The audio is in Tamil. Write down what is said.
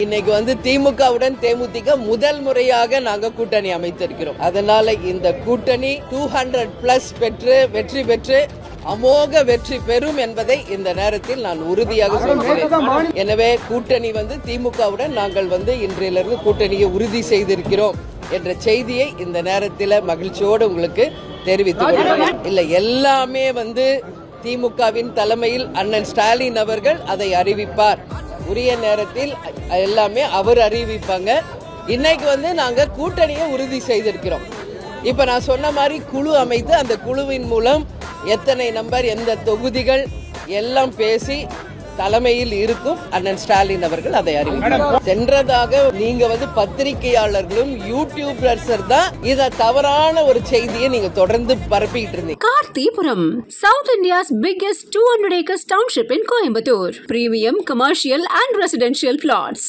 இன்னைக்கு வந்து திமுகவுடன் தேமுதிக முதல் முறையாக நாங்க கூட்டணி அமைத்திருக்கிறோம். அதனால இந்த கூட்டணி 200+ பெற்று வெற்றி பெற்று அமோக வெற்றி பெறும் என்பதை இந்த நேரத்தில் நான் உறுதியாக சொல்கிறேன். எனவே கூட்டணி வந்து திமுகவுடன் நாங்கள் வந்து இன்றையிலிருந்து கூட்டணியை உறுதி செய்திருக்கிறோம் என்ற செய்தியை இந்த நேரத்தில் மகிழ்ச்சியோடு உங்களுக்கு தெரிவித்துக் இல்லை, எல்லாமே வந்து திமுகவின் தலைமையில் அண்ணன் ஸ்டாலின் அவர்கள் அதை அறிவிப்பார். உரிய நேரத்தில் எல்லாமே அவர் அறிவிப்பாங்க. இன்னைக்கு வந்து நாங்க கூட்டணியை உறுதி செய்திருக்கிறோம். இப்ப நான் சொன்ன மாதிரி குழு அமைத்து அந்த குழுவின் மூலம் எத்தனை நம்பர் எந்த தொகுதிகள் எல்லாம் பேசி தலைமையில் இருக்கும் அண்ணன் ஸ்டாலின் அவர்கள் அதை அறிவிப்பார். சென்றதாக நீங்க வந்து பத்திரிகையாளர்களும் யூடியூபர்ஸ் தான் இத தவறான ஒரு செய்தியை நீங்க தொடர்ந்து பரப்பிட்டு இருந்தீங்க. கார்த்திபுரம், South India's biggest 200 acres township in Coimbatore. Premium commercial and residential plots.